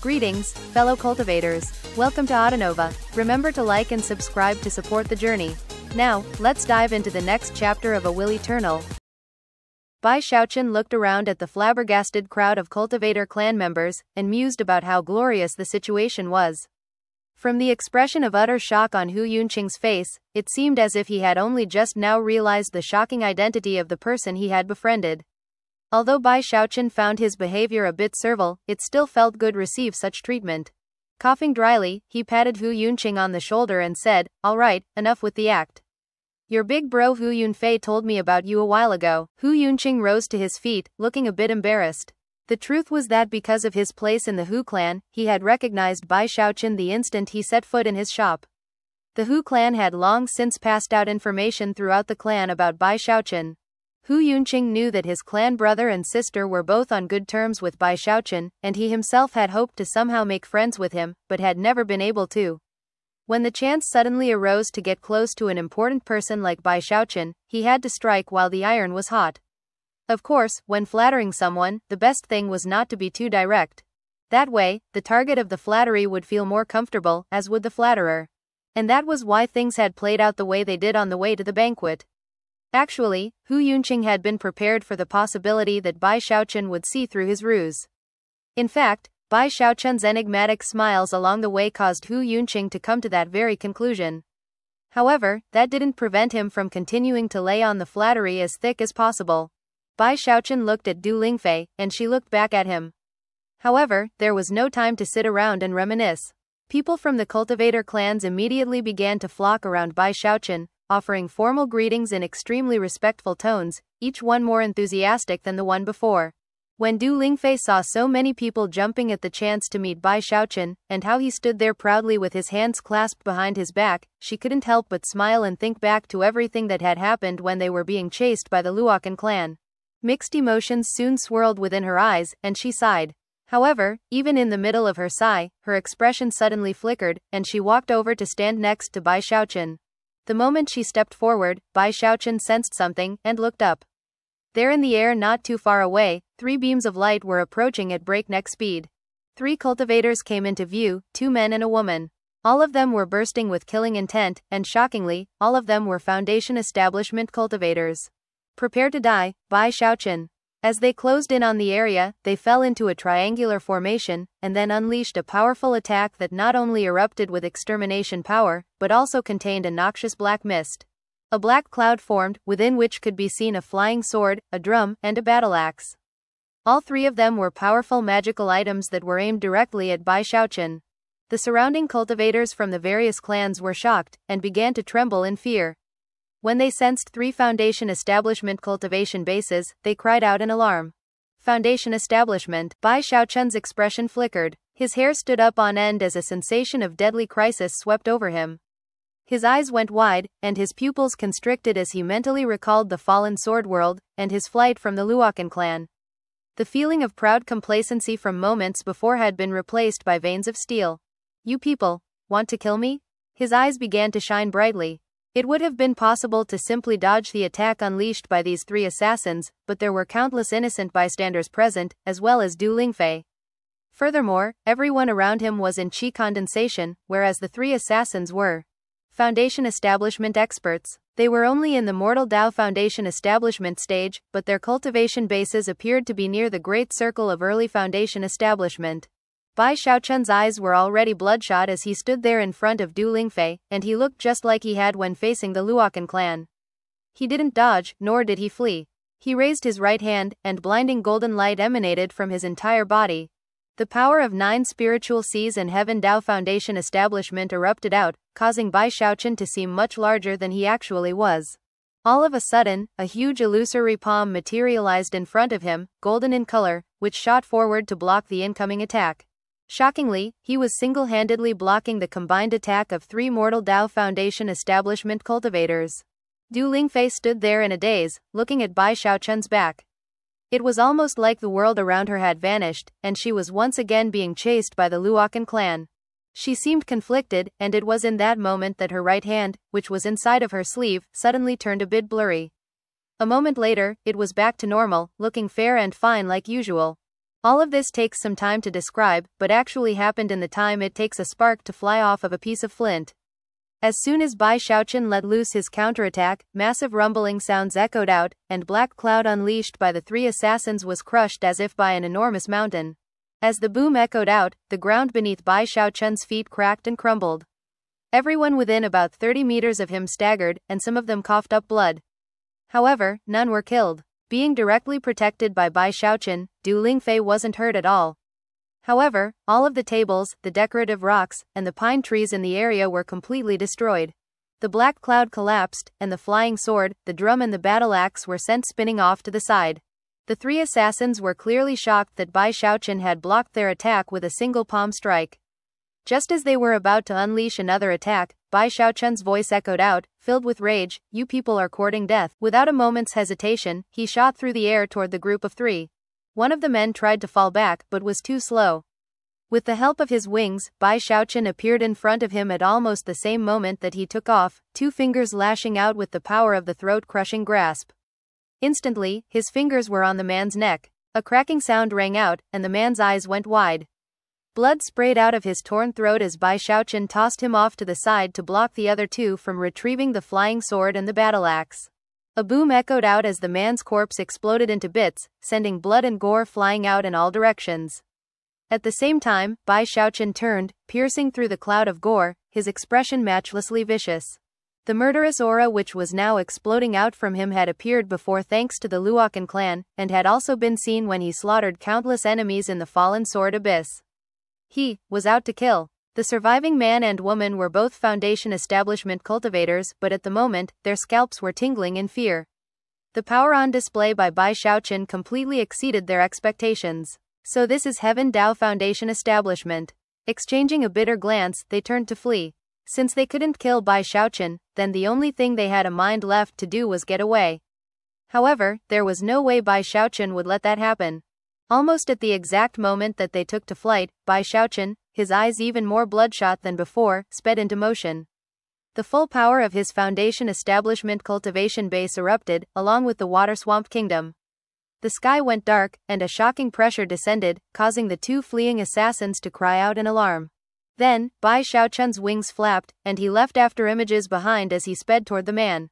Greetings, fellow cultivators. Welcome to Autonova. Remember to like and subscribe to support the journey. Now, let's dive into the next chapter of A Will Eternal. Bai Shaochen looked around at the flabbergasted crowd of cultivator clan members, and mused about how glorious the situation was. From the expression of utter shock on Hu Yunqing's face, it seemed as if he had only just now realized the shocking identity of the person he had befriended. Although Bai Shaochen found his behavior a bit servile, it still felt good to receive such treatment. Coughing dryly, he patted Hu Yunqing on the shoulder and said, "All right, enough with the act. Your big bro Hu Yunfei told me about you a while ago." Hu Yunqing rose to his feet, looking a bit embarrassed. The truth was that because of his place in the Hu clan, he had recognized Bai Shaochen the instant he set foot in his shop. The Hu clan had long since passed out information throughout the clan about Bai Shaochen. Hu Yunqing knew that his clan brother and sister were both on good terms with Bai Shaochen, and he himself had hoped to somehow make friends with him, but had never been able to. When the chance suddenly arose to get close to an important person like Bai Shaochen, he had to strike while the iron was hot. Of course, when flattering someone, the best thing was not to be too direct. That way, the target of the flattery would feel more comfortable, as would the flatterer. And that was why things had played out the way they did on the way to the banquet. Actually, Hu Yunqing had been prepared for the possibility that Bai Shaochen would see through his ruse. In fact, Bai Shaochen's enigmatic smiles along the way caused Hu Yunqing to come to that very conclusion. However, that didn't prevent him from continuing to lay on the flattery as thick as possible. Bai Shaochen looked at Du Lingfei, and she looked back at him. However, there was no time to sit around and reminisce. People from the cultivator clans immediately began to flock around Bai Shaochen, offering formal greetings in extremely respectful tones, each one more enthusiastic than the one before. When Du Lingfei saw so many people jumping at the chance to meet Bai Shaochen, and how he stood there proudly with his hands clasped behind his back, she couldn't help but smile and think back to everything that had happened when they were being chased by the Luokan clan. Mixed emotions soon swirled within her eyes, and she sighed. However, even in the middle of her sigh, her expression suddenly flickered, and she walked over to stand next to Bai Shaochen. The moment she stepped forward, Bai Shaochen sensed something, and looked up. There in the air not too far away, 3 beams of light were approaching at breakneck speed. 3 cultivators came into view, 2 men and a woman. All of them were bursting with killing intent, and shockingly, all of them were Foundation Establishment cultivators. "Prepare to die, Bai Shaochen." As they closed in on the area, they fell into a triangular formation, and then unleashed a powerful attack that not only erupted with extermination power, but also contained a noxious black mist. A black cloud formed, within which could be seen a flying sword, a drum, and a battle axe. All 3 of them were powerful magical items that were aimed directly at Bai Shaochen. The surrounding cultivators from the various clans were shocked, and began to tremble in fear. When they sensed 3 Foundation Establishment cultivation bases, they cried out in alarm. "Foundation Establishment." Bai Shaochen's expression flickered. His hair stood up on end as a sensation of deadly crisis swept over him. His eyes went wide, and his pupils constricted as he mentally recalled the fallen sword world, and his flight from the Luokan clan. The feeling of proud complacency from moments before had been replaced by veins of steel. "You people, want to kill me?" His eyes began to shine brightly. It would have been possible to simply dodge the attack unleashed by these 3 assassins, but there were countless innocent bystanders present, as well as Du Lingfei. Furthermore, everyone around him was in chi condensation, whereas the 3 assassins were Foundation Establishment experts. They were only in the Mortal Dao Foundation Establishment stage, but their cultivation bases appeared to be near the Great Circle of early Foundation Establishment. Bai Shaochen's eyes were already bloodshot as he stood there in front of Du Lingfei, and he looked just like he had when facing the Luokan clan. He didn't dodge, nor did he flee. He raised his right hand, and blinding golden light emanated from his entire body. The power of 9 spiritual seas and Heaven Dao Foundation Establishment erupted out, causing Bai Shaochen to seem much larger than he actually was. All of a sudden, a huge illusory palm materialized in front of him, golden in color, which shot forward to block the incoming attack. Shockingly, he was single-handedly blocking the combined attack of 3 Mortal Dao Foundation Establishment cultivators. Du Lingfei stood there in a daze, looking at Bai Shaochen's back. It was almost like the world around her had vanished, and she was once again being chased by the Luokan clan. She seemed conflicted, and it was in that moment that her right hand, which was inside of her sleeve, suddenly turned a bit blurry. A moment later, it was back to normal, looking fair and fine like usual. All of this takes some time to describe, but actually happened in the time it takes a spark to fly off of a piece of flint. As soon as Bai Shaochen let loose his counterattack, massive rumbling sounds echoed out, and black cloud unleashed by the three assassins was crushed as if by an enormous mountain. As the boom echoed out, the ground beneath Bai Shaochen's feet cracked and crumbled. Everyone within about 30 meters of him staggered, and some of them coughed up blood. However, none were killed. Being directly protected by Bai Shaochen, Du Lingfei wasn't hurt at all. However, all of the tables, the decorative rocks, and the pine trees in the area were completely destroyed. The black cloud collapsed, and the flying sword, the drum and the battle axe were sent spinning off to the side. The three assassins were clearly shocked that Bai Shaochen had blocked their attack with a single palm strike. Just as they were about to unleash another attack, Bai Shaochen's voice echoed out, filled with rage, "You people are courting death." Without a moment's hesitation, he shot through the air toward the group of three. One of the men tried to fall back, but was too slow. With the help of his wings, Bai Shaochen appeared in front of him at almost the same moment that he took off, two fingers lashing out with the power of the throat-crushing grasp. Instantly, his fingers were on the man's neck. A cracking sound rang out, and the man's eyes went wide. Blood sprayed out of his torn throat as Bai Shaochen tossed him off to the side to block the other two from retrieving the flying sword and the battle axe. A boom echoed out as the man's corpse exploded into bits, sending blood and gore flying out in all directions. At the same time, Bai Shaochen turned, piercing through the cloud of gore, his expression matchlessly vicious. The murderous aura which was now exploding out from him had appeared before thanks to the Luokan clan, and had also been seen when he slaughtered countless enemies in the Fallen Sword Abyss. He was out to kill. The surviving man and woman were both Foundation establishment cultivators, but at the moment, their scalps were tingling in fear. The power on display by Bai Shaochen completely exceeded their expectations. So this is Heaven Dao Foundation establishment. Exchanging a bitter glance, they turned to flee. Since they couldn't kill Bai Shaochen, then the only thing they had a mind left to do was get away. However, there was no way Bai Shaochen would let that happen. Almost at the exact moment that they took to flight, Bai Shaochen, his eyes even more bloodshot than before, sped into motion. The full power of his Foundation establishment cultivation base erupted, along with the Water Swamp Kingdom. The sky went dark, and a shocking pressure descended, causing the two fleeing assassins to cry out in alarm. Then, Bai Shaochen's wings flapped, and he left after images behind as he sped toward the man.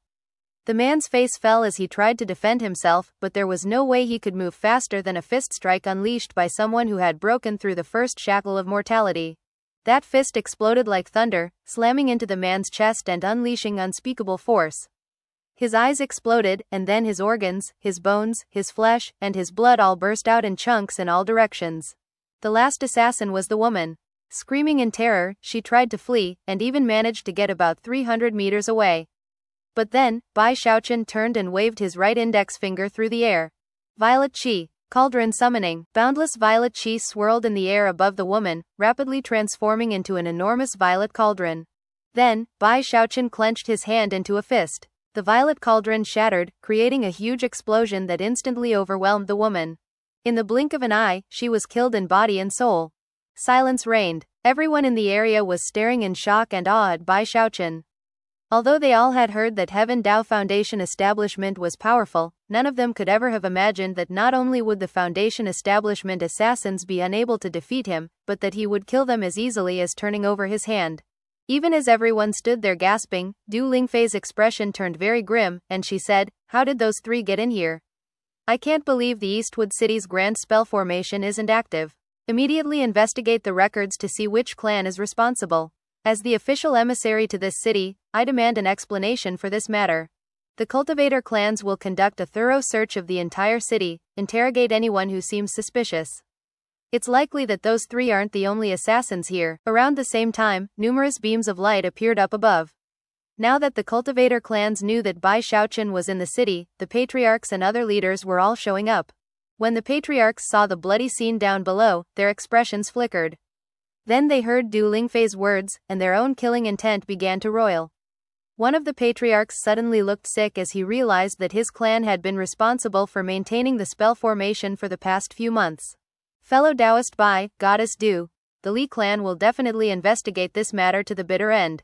The man's face fell as he tried to defend himself, but there was no way he could move faster than a fist strike unleashed by someone who had broken through the first shackle of mortality. That fist exploded like thunder, slamming into the man's chest and unleashing unspeakable force. His eyes exploded, and then his organs, his bones, his flesh, and his blood all burst out in chunks in all directions. The last assassin was the woman. Screaming in terror, she tried to flee, and even managed to get about 300 meters away. But then, Bai Shaochen turned and waved his right index finger through the air. Violet Qi. Cauldron summoning. Boundless violet Qi swirled in the air above the woman, rapidly transforming into an enormous violet cauldron. Then, Bai Shaochen clenched his hand into a fist. The violet cauldron shattered, creating a huge explosion that instantly overwhelmed the woman. In the blink of an eye, she was killed in body and soul. Silence reigned. Everyone in the area was staring in shock and awe at Bai Shaochen. Although they all had heard that Heaven Dao Foundation establishment was powerful, none of them could ever have imagined that not only would the Foundation establishment assassins be unable to defeat him, but that he would kill them as easily as turning over his hand. Even as everyone stood there gasping, Du Lingfei's expression turned very grim, and she said, "How did those three get in here? I can't believe the Eastwood City's grand spell formation isn't active. Immediately investigate the records to see which clan is responsible. As the official emissary to this city, I demand an explanation for this matter. The cultivator clans will conduct a thorough search of the entire city, interrogate anyone who seems suspicious. It's likely that those three aren't the only assassins here." Around the same time, numerous beams of light appeared up above. Now that the cultivator clans knew that Bai Shaochen was in the city, the patriarchs and other leaders were all showing up. When the patriarchs saw the bloody scene down below, their expressions flickered. Then they heard Du Lingfei's words, and their own killing intent began to roil. One of the patriarchs suddenly looked sick as he realized that his clan had been responsible for maintaining the spell formation for the past few months. "Fellow Taoist Bai, Goddess Du, the Li clan will definitely investigate this matter to the bitter end.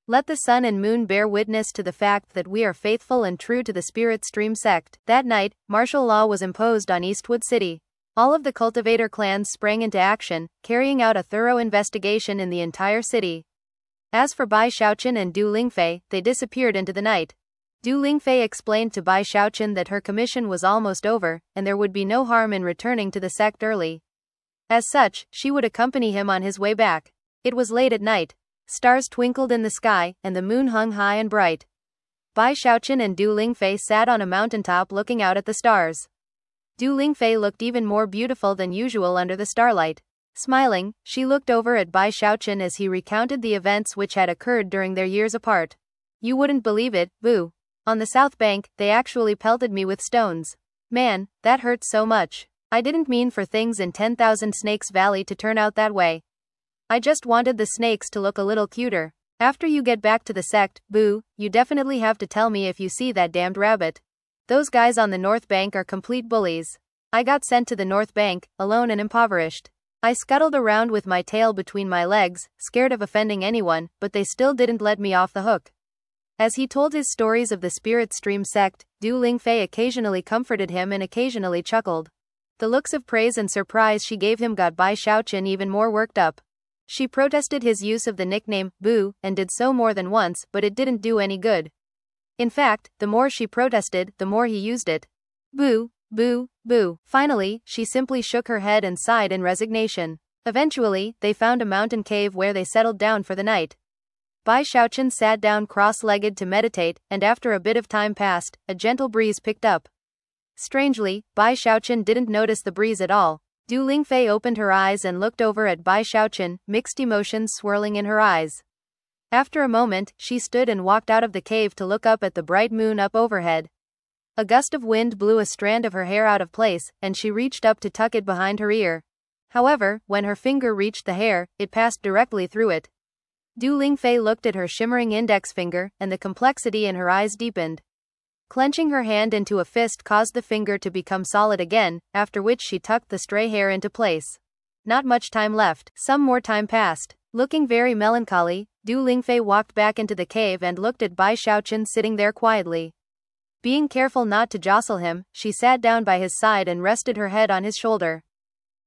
Let the sun and moon bear witness to the fact that we are faithful and true to the Spirit Stream sect." That night, martial law was imposed on Eastwood City. All of the cultivator clans sprang into action, carrying out a thorough investigation in the entire city. As for Bai Shaochen and Du Lingfei, they disappeared into the night. Du Lingfei explained to Bai Shaochen that her commission was almost over, and there would be no harm in returning to the sect early. As such, she would accompany him on his way back. It was late at night. Stars twinkled in the sky, and the moon hung high and bright. Bai Shaochen and Du Lingfei sat on a mountaintop looking out at the stars. Du Lingfei looked even more beautiful than usual under the starlight. Smiling, she looked over at Bai Shaochen as he recounted the events which had occurred during their years apart. You wouldn't believe it, boo. On the south bank, they actually pelted me with stones. Man, that hurt so much. I didn't mean for things in 10,000 Snakes Valley to turn out that way. I just wanted the snakes to look a little cuter. After you get back to the sect, boo, you definitely have to tell me if you see that damned rabbit. Those guys on the north bank are complete bullies. I got sent to the north bank, alone and impoverished. I scuttled around with my tail between my legs, scared of offending anyone, but they still didn't let me off the hook. As he told his stories of the Spirit Stream sect, Du Lingfei occasionally comforted him and occasionally chuckled. The looks of praise and surprise she gave him got Bai Shaochen even more worked up. She protested his use of the nickname, Boo, and did so more than once, but it didn't do any good. In fact, the more she protested, the more he used it. Boo, boo, boo. Finally, she simply shook her head and sighed in resignation. Eventually, they found a mountain cave where they settled down for the night. Bai Shaochen sat down cross-legged to meditate, and after a bit of time passed, a gentle breeze picked up. Strangely, Bai Shaochen didn't notice the breeze at all. Du Lingfei opened her eyes and looked over at Bai Shaochen, mixed emotions swirling in her eyes. After a moment, she stood and walked out of the cave to look up at the bright moon up overhead. A gust of wind blew a strand of her hair out of place, and she reached up to tuck it behind her ear. However, when her finger reached the hair, it passed directly through it. Du Lingfei looked at her shimmering index finger, and the complexity in her eyes deepened. Clenching her hand into a fist caused the finger to become solid again, after which she tucked the stray hair into place. Not much time left. Some more time passed. Looking very melancholy, Du Lingfei walked back into the cave and looked at Bai Shaochen sitting there quietly. Being careful not to jostle him, she sat down by his side and rested her head on his shoulder.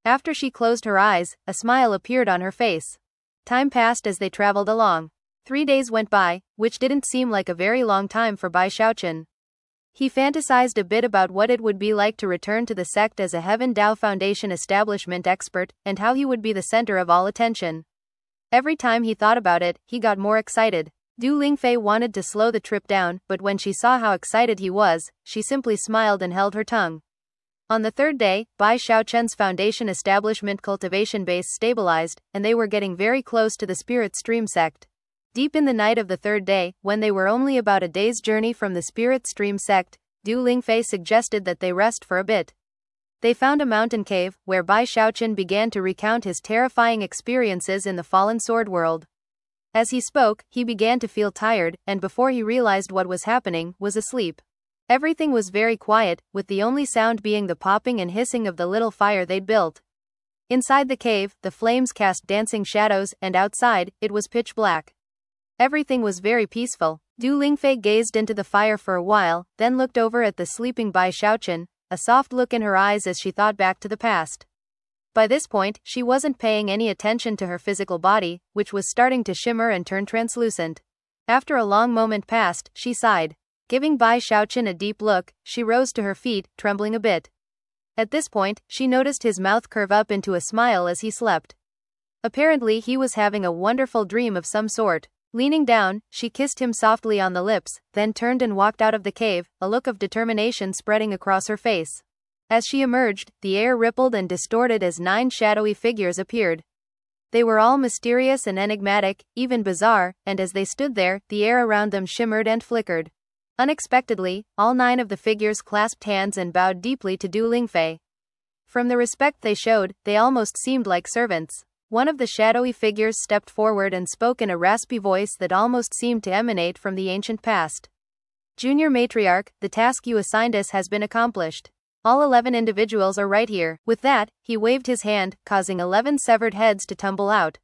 After she closed her eyes, a smile appeared on her face. Time passed as they traveled along. 3 days went by, which didn't seem like a very long time for Bai Shaochen. He fantasized a bit about what it would be like to return to the sect as a Heaven Dao Foundation establishment expert, and how he would be the center of all attention. Every time he thought about it, he got more excited. Du Lingfei wanted to slow the trip down, but when she saw how excited he was, she simply smiled and held her tongue. On the third day, Bai Shaochen's foundation establishment cultivation base stabilized, and they were getting very close to the Spirit Stream sect. Deep in the night of the third day, when they were only about a day's journey from the Spirit Stream sect, Du Lingfei suggested that they rest for a bit. They found a mountain cave, where Bai Shaochen began to recount his terrifying experiences in the Fallen Sword world. As he spoke, he began to feel tired, and before he realized what was happening, was asleep. Everything was very quiet, with the only sound being the popping and hissing of the little fire they'd built. Inside the cave, the flames cast dancing shadows, and outside, it was pitch black. Everything was very peaceful. Du Lingfei gazed into the fire for a while, then looked over at the sleeping Bai Shaochen, a soft look in her eyes as she thought back to the past. By this point, she wasn't paying any attention to her physical body, which was starting to shimmer and turn translucent. After a long moment passed, she sighed. Giving Bai Shaochen a deep look, she rose to her feet, trembling a bit. At this point, she noticed his mouth curve up into a smile as he slept. Apparently he was having a wonderful dream of some sort. Leaning down, she kissed him softly on the lips, then turned and walked out of the cave, a look of determination spreading across her face. As she emerged, the air rippled and distorted as 9 shadowy figures appeared. They were all mysterious and enigmatic, even bizarre, and as they stood there, the air around them shimmered and flickered. Unexpectedly, all 9 of the figures clasped hands and bowed deeply to Du Lingfei. From the respect they showed, they almost seemed like servants. One of the shadowy figures stepped forward and spoke in a raspy voice that almost seemed to emanate from the ancient past. Junior Matriarch, the task you assigned us has been accomplished. All 11 individuals are right here. With that, he waved his hand, causing 11 severed heads to tumble out.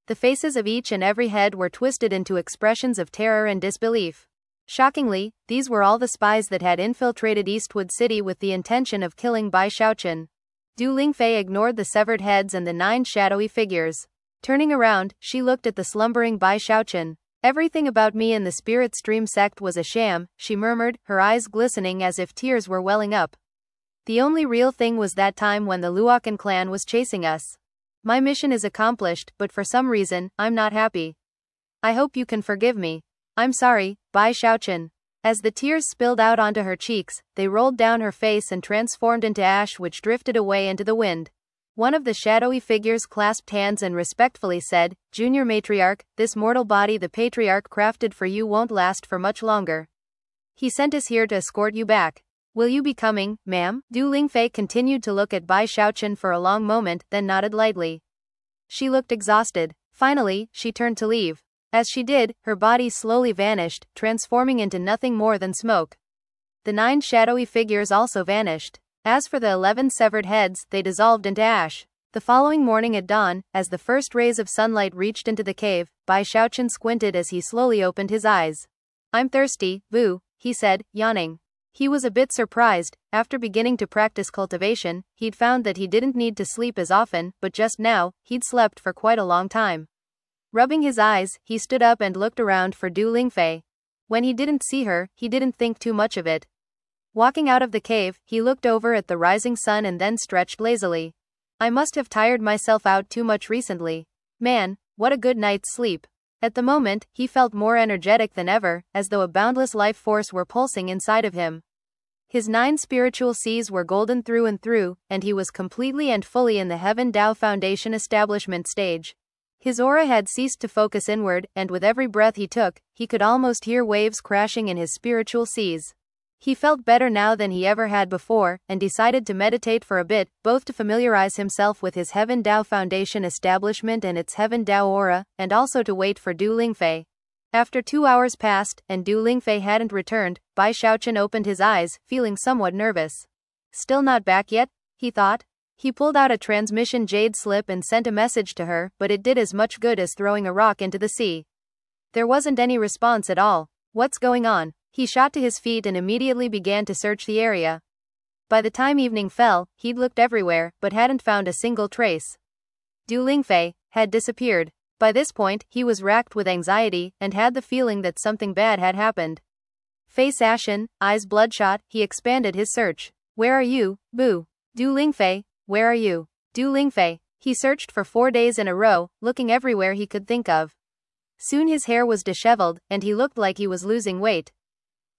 The faces of each and every head were twisted into expressions of terror and disbelief. Shockingly, these were all the spies that had infiltrated Eastwood City with the intention of killing Bai Shaochen. Du Lingfei ignored the severed heads and the 9 shadowy figures. Turning around, she looked at the slumbering Bai Shaochen. Everything about me in the Spirit Stream sect was a sham, she murmured, her eyes glistening as if tears were welling up. The only real thing was that time when the Luokan clan was chasing us. My mission is accomplished, but for some reason, I'm not happy. I hope you can forgive me. I'm sorry, Bai Shaochen. As the tears spilled out onto her cheeks, they rolled down her face and transformed into ash which drifted away into the wind. One of the shadowy figures clasped hands and respectfully said, Junior Matriarch, this mortal body the Patriarch crafted for you won't last for much longer. He sent us here to escort you back. Will you be coming, ma'am? Du Lingfei continued to look at Bai Shaochen for a long moment, then nodded lightly. She looked exhausted. Finally, she turned to leave. As she did, her body slowly vanished, transforming into nothing more than smoke. The 9 shadowy figures also vanished. As for the 11 severed heads, they dissolved into ash. The following morning at dawn, as the first rays of sunlight reached into the cave, Bai Shaochen squinted as he slowly opened his eyes. I'm thirsty, boo, he said, yawning. He was a bit surprised. After beginning to practice cultivation, he'd found that he didn't need to sleep as often, but just now, he'd slept for quite a long time. Rubbing his eyes, he stood up and looked around for Du Lingfei. When he didn't see her, he didn't think too much of it. Walking out of the cave, he looked over at the rising sun and then stretched lazily. I must have tired myself out too much recently. Man, what a good night's sleep. At the moment, he felt more energetic than ever, as though a boundless life force were pulsing inside of him. His 9 spiritual seas were golden through and through, and he was completely and fully in the Heaven Dao Foundation establishment stage. His aura had ceased to focus inward, and with every breath he took, he could almost hear waves crashing in his spiritual seas. He felt better now than he ever had before, and decided to meditate for a bit, both to familiarize himself with his Heaven Dao Foundation establishment and its Heaven Dao aura, and also to wait for Du Lingfei. After 2 hours passed, and Du Lingfei hadn't returned, Bai Shaochen opened his eyes, feeling somewhat nervous. Still not back yet? He thought. He pulled out a transmission jade slip and sent a message to her, but it did as much good as throwing a rock into the sea. There wasn't any response at all. What's going on? He shot to his feet and immediately began to search the area. By the time evening fell, he'd looked everywhere, but hadn't found a single trace. Du Lingfei had disappeared. By this point, he was racked with anxiety, and had the feeling that something bad had happened. Face ashen, eyes bloodshot, he expanded his search. Where are you, boo? Du Lingfei, where are you? Du Lingfei. He searched for 4 days in a row, looking everywhere he could think of. Soon his hair was disheveled, and he looked like he was losing weight.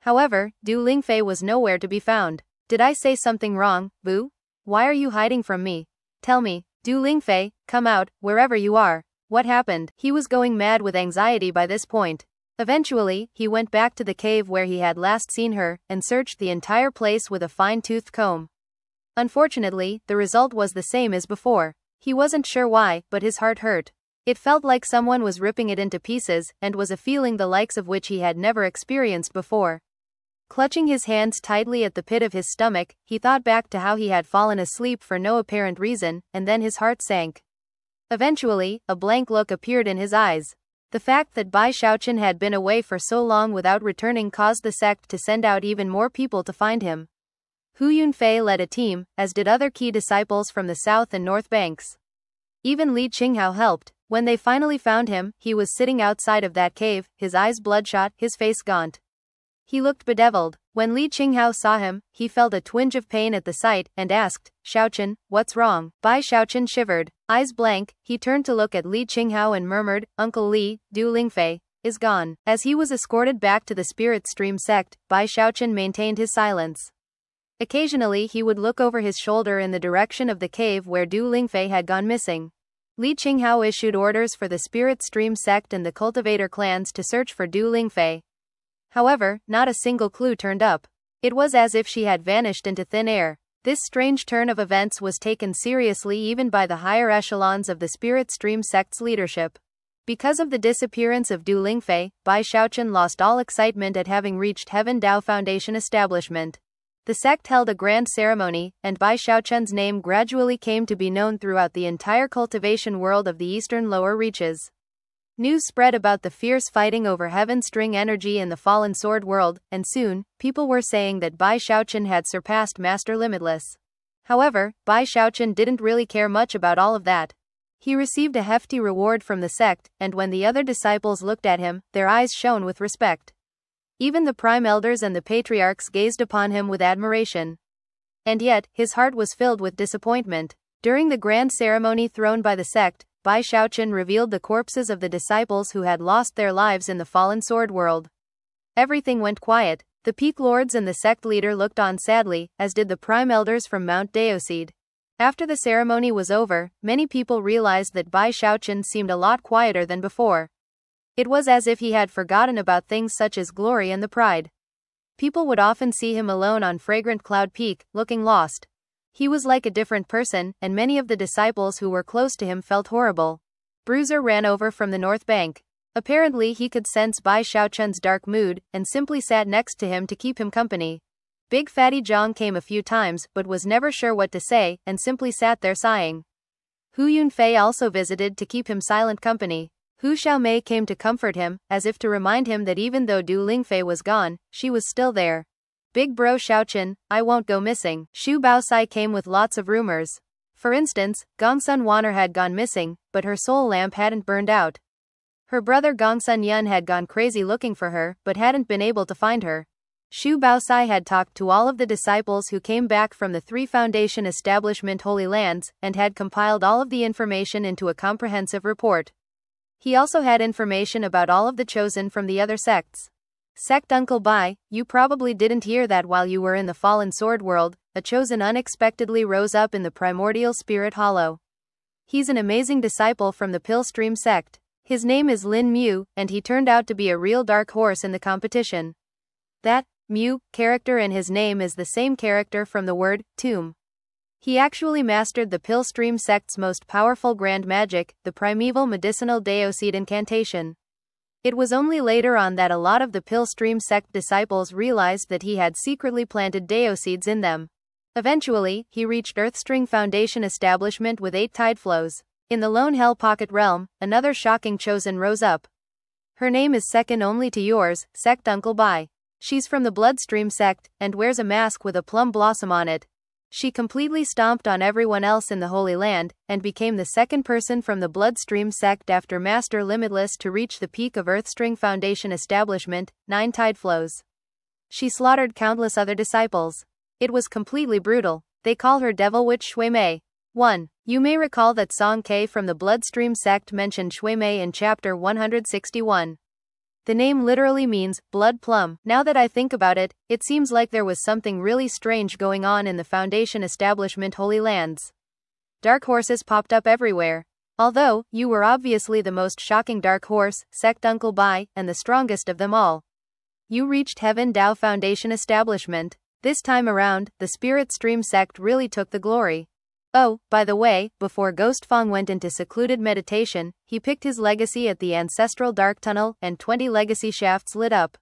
However, Du Lingfei was nowhere to be found. Did I say something wrong, boo? Why are you hiding from me? Tell me, Du Lingfei, come out, wherever you are. What happened? He was going mad with anxiety by this point. Eventually, he went back to the cave where he had last seen her, and searched the entire place with a fine-toothed comb. Unfortunately, the result was the same as before. He wasn't sure why, but his heart hurt. It felt like someone was ripping it into pieces, and was a feeling the likes of which he had never experienced before. Clutching his hands tightly at the pit of his stomach, he thought back to how he had fallen asleep for no apparent reason, and then his heart sank. Eventually, a blank look appeared in his eyes. The fact that Bai Shaochen had been away for so long without returning caused the sect to send out even more people to find him. Hu Yunfei led a team, as did other key disciples from the south and north banks. Even Li Qinghao helped. When they finally found him, he was sitting outside of that cave, his eyes bloodshot, his face gaunt. He looked bedeviled. When Li Qinghao saw him, he felt a twinge of pain at the sight, and asked, Shaochen, what's wrong? Bai Shaochen shivered. Eyes blank, he turned to look at Li Qinghao and murmured, Uncle Li, Du Lingfei is gone. As he was escorted back to the Spirit Stream sect, Bai Shaochen maintained his silence. Occasionally he would look over his shoulder in the direction of the cave where Du Lingfei had gone missing. Li Qinghao issued orders for the Spirit Stream sect and the cultivator clans to search for Du Lingfei. However, not a single clue turned up. It was as if she had vanished into thin air. This strange turn of events was taken seriously even by the higher echelons of the Spirit Stream sect's leadership. Because of the disappearance of Du Lingfei, Bai Shaochen lost all excitement at having reached Heaven Dao Foundation establishment. The sect held a grand ceremony, and Bai Shaochen's name gradually came to be known throughout the entire cultivation world of the eastern lower reaches. News spread about the fierce fighting over Heaven String energy in the Fallen Sword world, and soon, people were saying that Bai Shaochen had surpassed Master Limitless. However, Bai Shaochen didn't really care much about all of that. He received a hefty reward from the sect, and when the other disciples looked at him, their eyes shone with respect. Even the prime elders and the patriarchs gazed upon him with admiration. And yet, his heart was filled with disappointment. During the grand ceremony thrown by the sect, Bai Shaochen revealed the corpses of the disciples who had lost their lives in the fallen sword world. Everything went quiet. The peak lords and the sect leader looked on sadly, as did the prime elders from Mount Deoseed. After the ceremony was over, many people realized that Bai Shaochen seemed a lot quieter than before. It was as if he had forgotten about things such as glory and the pride. People would often see him alone on Fragrant Cloud Peak, looking lost. He was like a different person, and many of the disciples who were close to him felt horrible. Bruiser ran over from the north bank. Apparently he could sense Bai Shaochen's dark mood, and simply sat next to him to keep him company. Big Fatty Zhang came a few times, but was never sure what to say, and simply sat there sighing. Hu Yunfei also visited to keep him silent company. Hu Xiaomei came to comfort him, as if to remind him that even though Du Lingfei was gone, she was still there. Big Bro Shaochen, I won't go missing. Xu Baosai came with lots of rumors. For instance, Gongsun Wan'er had gone missing, but her soul lamp hadn't burned out. Her brother Gongsun Yun had gone crazy looking for her, but hadn't been able to find her. Xu Baosai had talked to all of the disciples who came back from the 3 Foundation Establishment Holy Lands, and had compiled all of the information into a comprehensive report. He also had information about all of the chosen from the other sects. Sect Uncle Bai, you probably didn't hear that while you were in the Fallen Sword world, a chosen unexpectedly rose up in the Primordial Spirit Hollow. He's an amazing disciple from the Pillstream sect. His name is Lin Mu, and he turned out to be a real dark horse in the competition. That Mu character in his name is the same character from the word tomb. He actually mastered the Pillstream sect's most powerful grand magic, the primeval medicinal Deoseed incantation. It was only later on that a lot of the Pillstream sect disciples realized that he had secretly planted Deoseeds in them. Eventually, he reached Earthstring Foundation establishment with 8 tide flows. In the Lone Hell Pocket realm, another shocking chosen rose up. Her name is second only to yours, Sect Uncle Bai. She's from the Bloodstream sect, and wears a mask with a plum blossom on it. She completely stomped on everyone else in the Holy Land, and became the second person from the Bloodstream sect after Master Limitless to reach the peak of Earthstring Foundation establishment, 9 tide flows. She slaughtered countless other disciples. It was completely brutal. They call her Devil Witch Shui Mei. 1. You may recall that Song Ke from the Bloodstream sect mentioned Shui Mei in chapter 161. The name literally means, blood plum. Now that I think about it, it seems like there was something really strange going on in the Foundation establishment Holy Lands. Dark horses popped up everywhere. Although, you were obviously the most shocking dark horse, Sect Uncle Bai, and the strongest of them all. You reached Heaven Dao Foundation establishment. This time around, the Spirit Stream sect really took the glory. Oh, by the way, before Ghost Fong went into secluded meditation, he picked his legacy at the ancestral dark tunnel, and 20 legacy shafts lit up.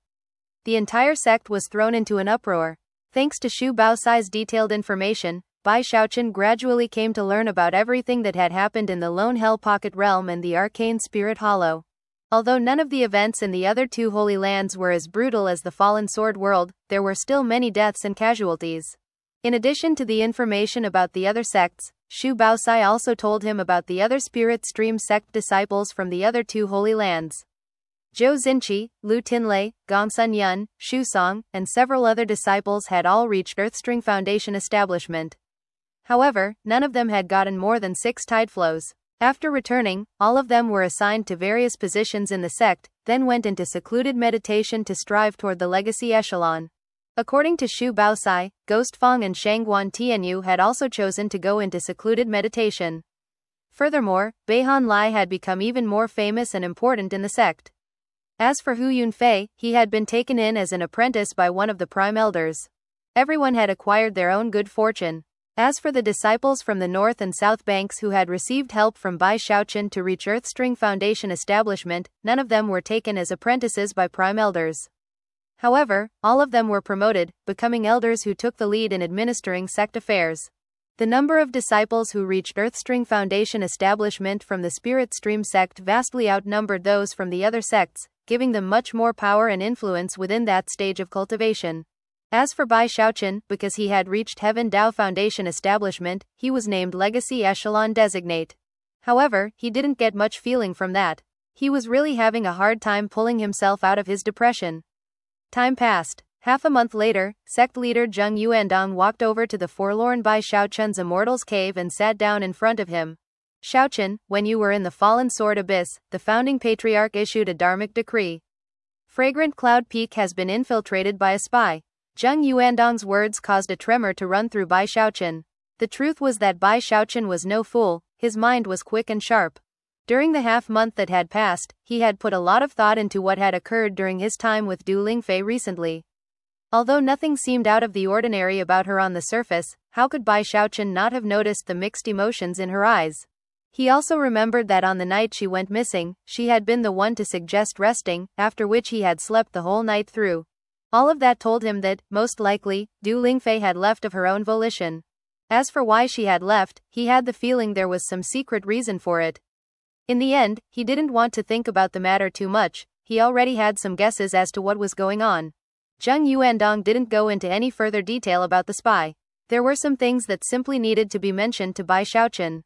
The entire sect was thrown into an uproar. Thanks to Xu Baosai's detailed information, Bai Shaochen gradually came to learn about everything that had happened in the Lone Hell Pocket realm and the Arcane Spirit Hollow. Although none of the events in the other 2 Holy Lands were as brutal as the Fallen Sword world, there were still many deaths and casualties. In addition to the information about the other sects, Xu Baosai also told him about the other Spirit Stream sect disciples from the other 2 Holy Lands. Zhou Xinqi, Lu Tinlei, Gongsun Yun, Xu Song, and several other disciples had all reached Earthstring Foundation establishment. However, none of them had gotten more than 6 tide flows. After returning, all of them were assigned to various positions in the sect, then went into secluded meditation to strive toward the legacy echelon. According to Xu Baosai, Ghost Fong and Shangguan Tianyu had also chosen to go into secluded meditation. Furthermore, Beihan Lai had become even more famous and important in the sect. As for Hu Yunfei, he had been taken in as an apprentice by one of the prime elders. Everyone had acquired their own good fortune. As for the disciples from the north and south banks who had received help from Bai Shaochen to reach Earthstring Foundation establishment, none of them were taken as apprentices by prime elders. However, all of them were promoted, becoming elders who took the lead in administering sect affairs. The number of disciples who reached Earthstring Foundation establishment from the Spirit Stream sect vastly outnumbered those from the other sects, giving them much more power and influence within that stage of cultivation. As for Bai Shaochen, because he had reached Heaven Dao Foundation establishment, he was named Legacy Echelon Designate. However, he didn't get much feeling from that. He was really having a hard time pulling himself out of his depression. Time passed. Half a month later, sect leader Zheng Yuandong walked over to the forlorn Bai Shaochen's Immortal's Cave and sat down in front of him. Shaochen, when you were in the Fallen Sword Abyss, the founding patriarch issued a dharmic decree. Fragrant Cloud Peak has been infiltrated by a spy. Zheng Yuandong's words caused a tremor to run through Bai Shaochen. The truth was that Bai Shaochen was no fool, his mind was quick and sharp. During the half-month that had passed, he had put a lot of thought into what had occurred during his time with Du Lingfei recently. Although nothing seemed out of the ordinary about her on the surface, how could Bai Shaochen not have noticed the mixed emotions in her eyes? He also remembered that on the night she went missing, she had been the one to suggest resting, after which he had slept the whole night through. All of that told him that, most likely, Du Lingfei had left of her own volition. As for why she had left, he had the feeling there was some secret reason for it. In the end, he didn't want to think about the matter too much, he already had some guesses as to what was going on. Zheng Yuandong didn't go into any further detail about the spy. There were some things that simply needed to be mentioned to Bai Shaochen.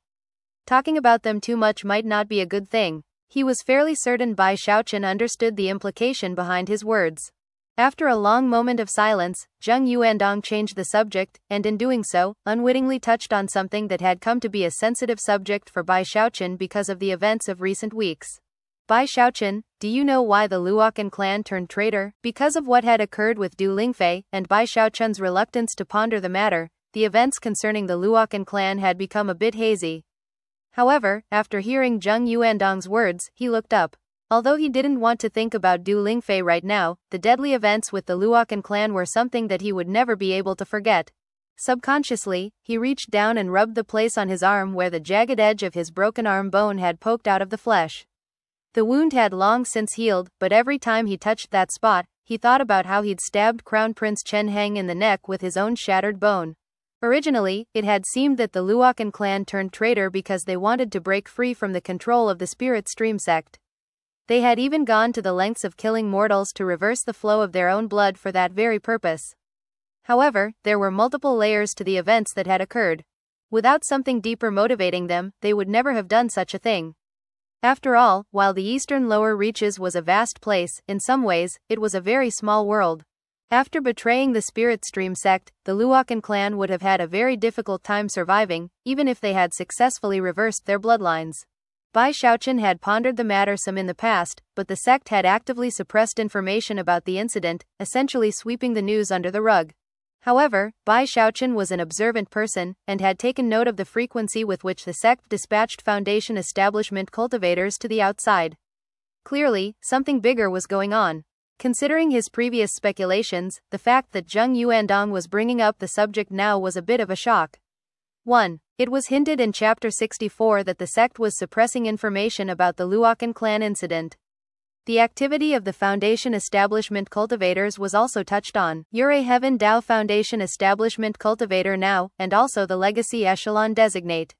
Talking about them too much might not be a good thing. He was fairly certain Bai Shaochen understood the implication behind his words. After a long moment of silence, Zheng Yuandong changed the subject, and in doing so, unwittingly touched on something that had come to be a sensitive subject for Bai Shaochen because of the events of recent weeks. Bai Shaochen, do you know why the Luocan clan turned traitor? Because of what had occurred with Du Lingfei, and Bai Shaochen's reluctance to ponder the matter, the events concerning the Luocan clan had become a bit hazy. However, after hearing Zheng Yuandong's words, he looked up. Although he didn't want to think about Du Lingfei right now, the deadly events with the Luocan clan were something that he would never be able to forget. Subconsciously, he reached down and rubbed the place on his arm where the jagged edge of his broken arm bone had poked out of the flesh. The wound had long since healed, but every time he touched that spot, he thought about how he'd stabbed Crown Prince Chen Heng in the neck with his own shattered bone. Originally, it had seemed that the Luocan clan turned traitor because they wanted to break free from the control of the Spirit Stream sect. They had even gone to the lengths of killing mortals to reverse the flow of their own blood for that very purpose. However, there were multiple layers to the events that had occurred. Without something deeper motivating them, they would never have done such a thing. After all, while the eastern lower reaches was a vast place, in some ways, it was a very small world. After betraying the Spirit Stream sect, the Luocan clan would have had a very difficult time surviving, even if they had successfully reversed their bloodlines. Bai Shaochen had pondered the matter some in the past, but the sect had actively suppressed information about the incident, essentially sweeping the news under the rug. However, Bai Shaochen was an observant person, and had taken note of the frequency with which the sect dispatched Foundation establishment cultivators to the outside. Clearly, something bigger was going on. Considering his previous speculations, the fact that Zheng Yuandong was bringing up the subject now was a bit of a shock. 1. It was hinted in Chapter 64 that the sect was suppressing information about the Luocan clan incident. The activity of the Foundation establishment cultivators was also touched on. You're a Heaven Dao Foundation establishment cultivator now, and also the Legacy Echelon Designate.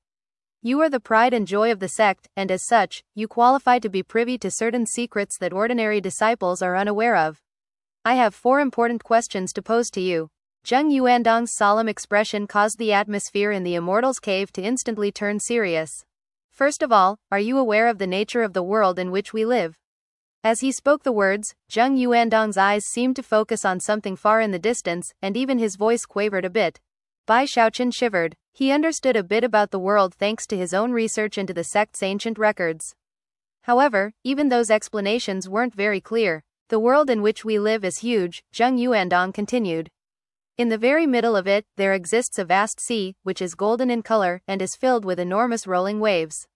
You are the pride and joy of the sect, and as such, you qualify to be privy to certain secrets that ordinary disciples are unaware of. I have 4 important questions to pose to you. Zheng Yuandong's solemn expression caused the atmosphere in the Immortal's Cave to instantly turn serious. First of all, are you aware of the nature of the world in which we live? As he spoke the words, Zheng Yuandong's eyes seemed to focus on something far in the distance, and even his voice quavered a bit. Bai Shaochen shivered. He understood a bit about the world thanks to his own research into the sect's ancient records. However, even those explanations weren't very clear. The world in which we live is huge, Zheng Yuandong continued. In the very middle of it, there exists a vast sea, which is golden in color, and is filled with enormous rolling waves.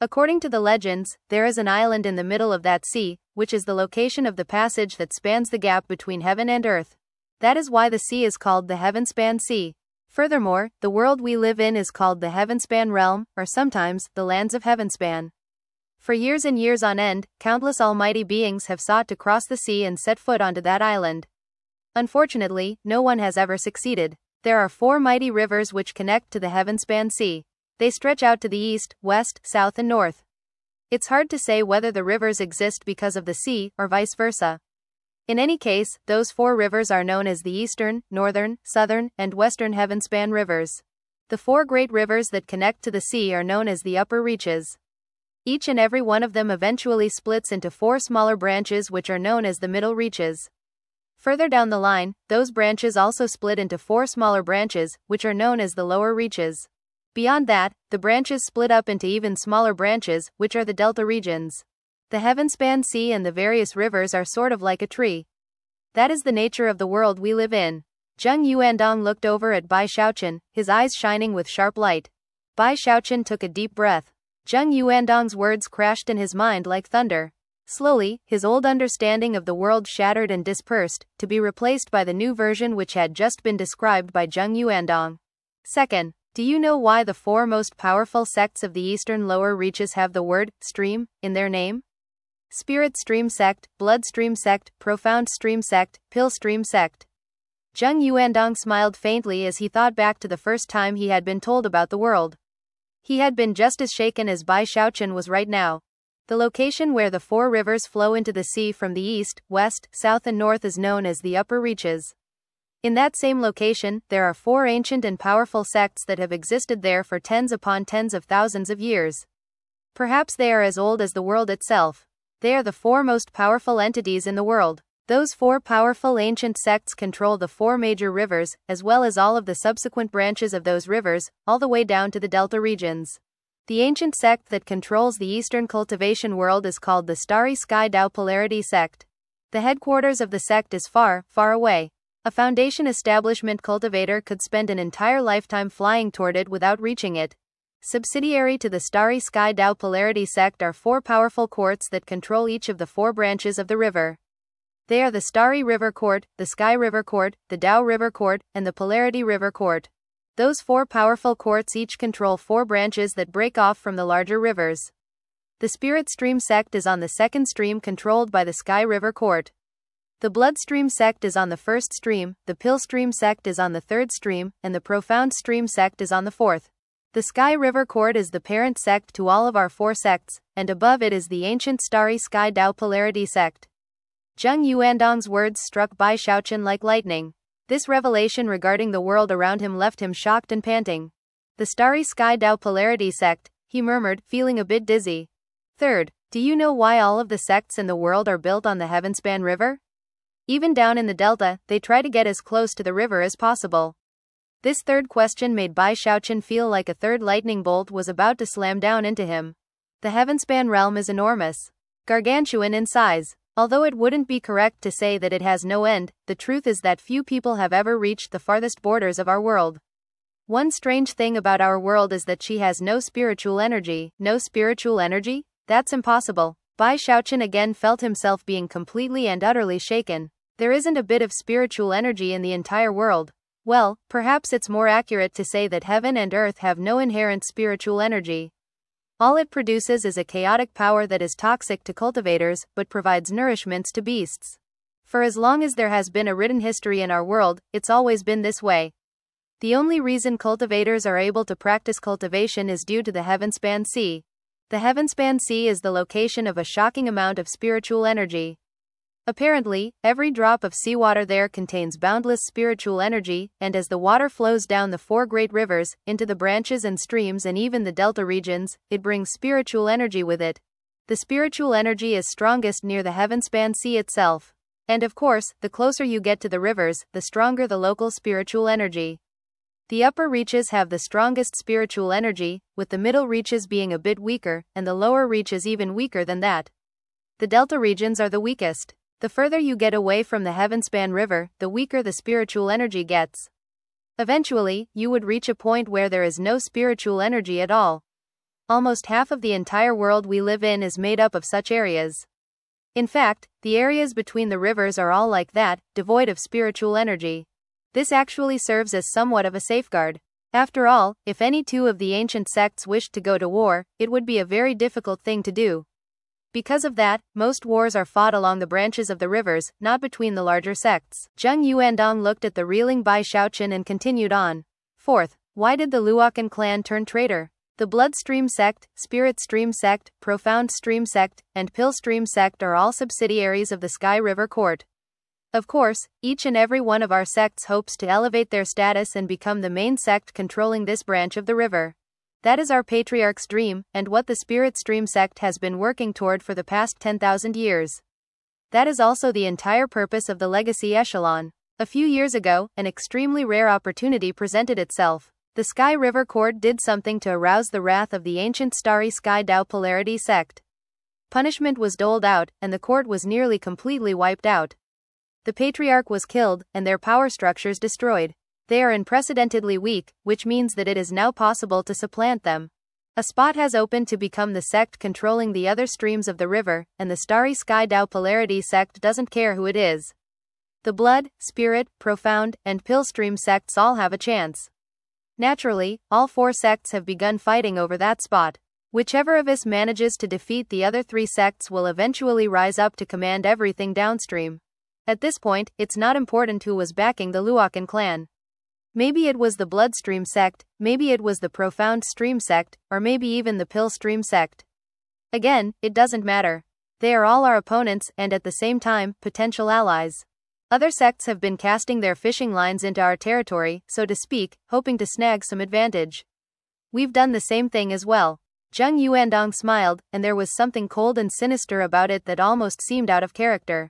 According to the legends, there is an island in the middle of that sea, which is the location of the passage that spans the gap between heaven and earth. That is why the sea is called the Heavenspan Sea. Furthermore, the world we live in is called the Heavenspan Realm, or sometimes, the lands of Heavenspan. For years and years on end, countless almighty beings have sought to cross the sea and set foot onto that island. Unfortunately, no one has ever succeeded. There are 4 mighty rivers which connect to the Heavenspan Sea. They stretch out to the east, west, south and north. It's hard to say whether the rivers exist because of the sea, or vice versa. In any case, those 4 rivers are known as the Eastern, Northern, Southern, and Western Heavenspan rivers. The 4 great rivers that connect to the sea are known as the upper reaches. Each and every one of them eventually splits into 4 smaller branches which are known as the middle reaches. Further down the line, those branches also split into 4 smaller branches, which are known as the lower reaches. Beyond that, the branches split up into even smaller branches, which are the delta regions. The Heavenspan Sea and the various rivers are sort of like a tree. That is the nature of the world we live in. Zheng Yuandong looked over at Bai Shaochen, his eyes shining with sharp light. Bai Shaochen took a deep breath. Zheng Yuandong's words crashed in his mind like thunder. Slowly, his old understanding of the world shattered and dispersed, to be replaced by the new version which had just been described by Zheng Yuandong. Second, do you know why the 4 most powerful sects of the eastern lower reaches have the word stream in their name? Spirit Stream Sect, Blood Stream Sect, Profound Stream Sect, Pill Stream Sect. Zheng Yuandong smiled faintly as he thought back to the first time he had been told about the world. He had been just as shaken as Bai Shaochen was right now. The location where the 4 rivers flow into the sea from the east, west, south and north is known as the upper reaches. In that same location, there are 4 ancient and powerful sects that have existed there for tens upon tens of thousands of years. Perhaps they are as old as the world itself. They are the 4 most powerful entities in the world. Those 4 powerful ancient sects control the 4 major rivers, as well as all of the subsequent branches of those rivers, all the way down to the delta regions. The ancient sect that controls the eastern cultivation world is called the Starry Sky Dao Polarity Sect. The headquarters of the sect is far, far away. A Foundation establishment cultivator could spend an entire lifetime flying toward it without reaching it. Subsidiary to the Starry Sky Dao Polarity Sect are 4 powerful courts that control each of the 4 branches of the river. They are the Starry River Court, the Sky River Court, the Dao River Court, and the Polarity River Court. Those 4 powerful courts each control 4 branches that break off from the larger rivers. The Spirit Stream Sect is on the 2nd stream controlled by the Sky River Court. The Blood Stream Sect is on the 1st stream, the Pill Stream Sect is on the 3rd stream, and the Profound Stream Sect is on the 4th. The Sky River Court is the parent sect to all of our 4 sects, and above it is the ancient Starry Sky Dao Polarity Sect. Zheng Yuandong's words struck Bai Shaochen like lightning. This revelation regarding the world around him left him shocked and panting. The Starry Sky Dao Polarity Sect, he murmured, feeling a bit dizzy. Third, do you know why all of the sects in the world are built on the Heavenspan River? Even down in the delta, they try to get as close to the river as possible. This third question made Bai Shaochen feel like a third lightning bolt was about to slam down into him. The Heavenspan realm is enormous, gargantuan in size. Although it wouldn't be correct to say that it has no end, the truth is that few people have ever reached the farthest borders of our world. One strange thing about our world is that she has no spiritual energy. No spiritual energy? That's impossible. Bai Shaochen again felt himself being completely and utterly shaken. There isn't a bit of spiritual energy in the entire world. Well, perhaps it's more accurate to say that heaven and earth have no inherent spiritual energy. All it produces is a chaotic power that is toxic to cultivators, but provides nourishments to beasts. For as long as there has been a written history in our world, it's always been this way. The only reason cultivators are able to practice cultivation is due to the Heavenspan Sea. The Heavenspan Sea is the location of a shocking amount of spiritual energy. Apparently, every drop of seawater there contains boundless spiritual energy, and as the water flows down the 4 great rivers, into the branches and streams and even the delta regions, it brings spiritual energy with it. The spiritual energy is strongest near the Heavenspan Sea itself. And of course, the closer you get to the rivers, the stronger the local spiritual energy. The upper reaches have the strongest spiritual energy, with the middle reaches being a bit weaker, and the lower reaches even weaker than that. The delta regions are the weakest. The further you get away from the Heavenspan River, the weaker the spiritual energy gets. Eventually, you would reach a point where there is no spiritual energy at all. Almost half of the entire world we live in is made up of such areas. In fact, the areas between the rivers are all like that, devoid of spiritual energy. This actually serves as somewhat of a safeguard. After all, if any 2 of the ancient sects wished to go to war, it would be a very difficult thing to do. Because of that, most wars are fought along the branches of the rivers, not between the larger sects. Zheng Yuandong looked at the reeling Bai Shaochen and continued on. Fourth, why did the Luokan clan turn traitor? The Blood Stream Sect, Spirit Stream Sect, Profound Stream Sect, and Pill Stream Sect are all subsidiaries of the Sky River Court. Of course, each and every one of our sects hopes to elevate their status and become the main sect controlling this branch of the river. That is our Patriarch's dream, and what the Spirit Stream sect has been working toward for the past 10,000 years. That is also the entire purpose of the Legacy Echelon. A few years ago, an extremely rare opportunity presented itself. The Sky River Court did something to arouse the wrath of the ancient Starry Sky Dao Polarity sect. Punishment was doled out, and the court was nearly completely wiped out. The Patriarch was killed, and their power structures destroyed. They are unprecedentedly weak, which means that it is now possible to supplant them. A spot has opened to become the sect controlling the other streams of the river, and the Starry Sky Dao Polarity sect doesn't care who it is. The Blood, Spirit, Profound, and Pillstream sects all have a chance. Naturally, all four sects have begun fighting over that spot. Whichever of us manages to defeat the other three sects will eventually rise up to command everything downstream. At this point, it's not important who was backing the Luokan clan. Maybe it was the Bloodstream sect, maybe it was the Profound Stream sect, or maybe even the Pillstream sect. Again, it doesn't matter. They are all our opponents and at the same time, potential allies. Other sects have been casting their fishing lines into our territory, so to speak, hoping to snag some advantage. We've done the same thing as well. Zheng Yuandong smiled, and there was something cold and sinister about it that almost seemed out of character.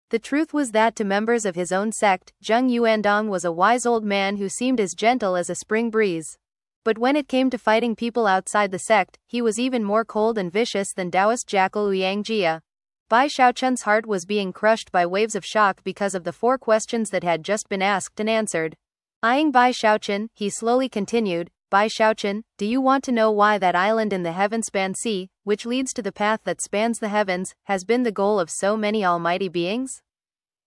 The truth was that to members of his own sect, Zheng Yuandong was a wise old man who seemed as gentle as a spring breeze. But when it came to fighting people outside the sect, he was even more cold and vicious than Taoist jackal Ouyang Jia. Bai Xiaochun's heart was being crushed by waves of shock because of the 4 questions that had just been asked and answered. Eyeing Bai Xiaochun, he slowly continued, Bai Xiaochun, do you want to know why that island in the Heavenspan Sea, which leads to the path that spans the heavens, has been the goal of so many almighty beings?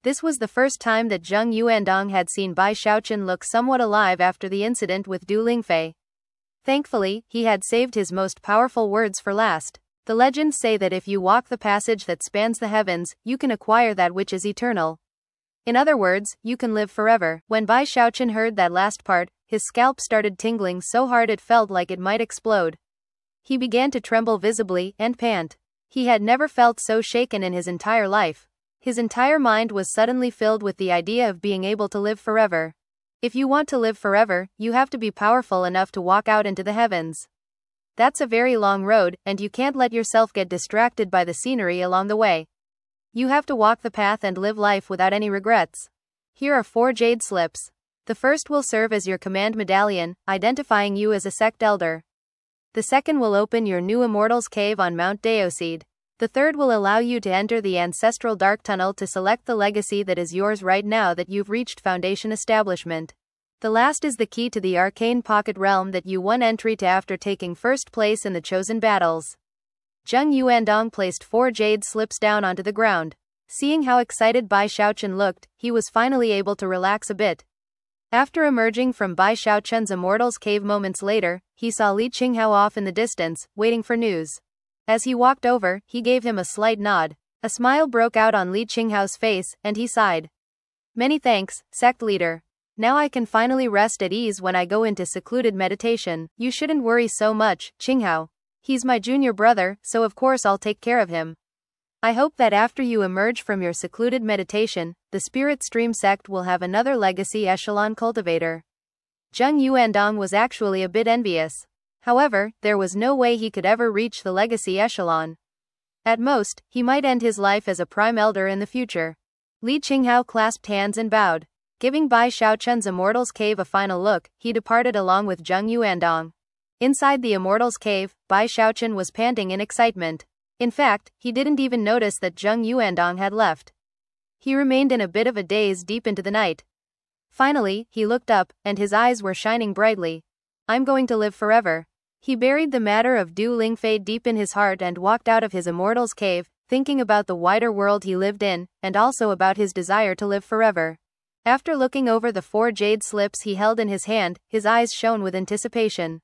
This was the first time that Zheng Yuandong had seen Bai Xiaochun look somewhat alive after the incident with Du Lingfei. Thankfully, he had saved his most powerful words for last. The legends say that if you walk the passage that spans the heavens, you can acquire that which is eternal. In other words, you can live forever. When Bai Xiaochun heard that last part, his scalp started tingling so hard it felt like it might explode. He began to tremble visibly and pant. He had never felt so shaken in his entire life. His entire mind was suddenly filled with the idea of being able to live forever. If you want to live forever, you have to be powerful enough to walk out into the heavens. That's a very long road, and you can't let yourself get distracted by the scenery along the way. You have to walk the path and live life without any regrets. Here are 4 jade slips. The first will serve as your command medallion, identifying you as a sect elder. The second will open your new Immortals Cave on Mount Deoseed. The third will allow you to enter the ancestral dark tunnel to select the legacy that is yours right now that you've reached Foundation Establishment. The last is the key to the arcane pocket realm that you won entry to after taking first place in the chosen battles. Zheng Yuandong placed 4 jade slips down onto the ground. Seeing how excited Bai Xiaochun looked, he was finally able to relax a bit. After emerging from Bai Xiaochun's Immortals Cave moments later, he saw Li Qinghao off in the distance, waiting for news. As he walked over, he gave him a slight nod. A smile broke out on Li Qinghao's face, and he sighed. Many thanks, sect leader. Now I can finally rest at ease when I go into secluded meditation. You shouldn't worry so much, Qinghao. He's my junior brother, so of course I'll take care of him. I hope that after you emerge from your secluded meditation, the Spirit Stream sect will have another legacy echelon cultivator. Zheng Yuandong was actually a bit envious. However, there was no way he could ever reach the legacy echelon. At most, he might end his life as a prime elder in the future. Li Qinghao clasped hands and bowed. Giving Bai Xiaochun's Immortals Cave a final look, he departed along with Zheng Yuandong. Inside the Immortals Cave, Bai Xiaochun was panting in excitement. In fact, he didn't even notice that Zheng Yuandong had left. He remained in a bit of a daze deep into the night. Finally, he looked up, and his eyes were shining brightly. I'm going to live forever. He buried the matter of Du Lingfei deep in his heart and walked out of his Immortals Cave, thinking about the wider world he lived in, and also about his desire to live forever. After looking over the 4 jade slips he held in his hand, his eyes shone with anticipation.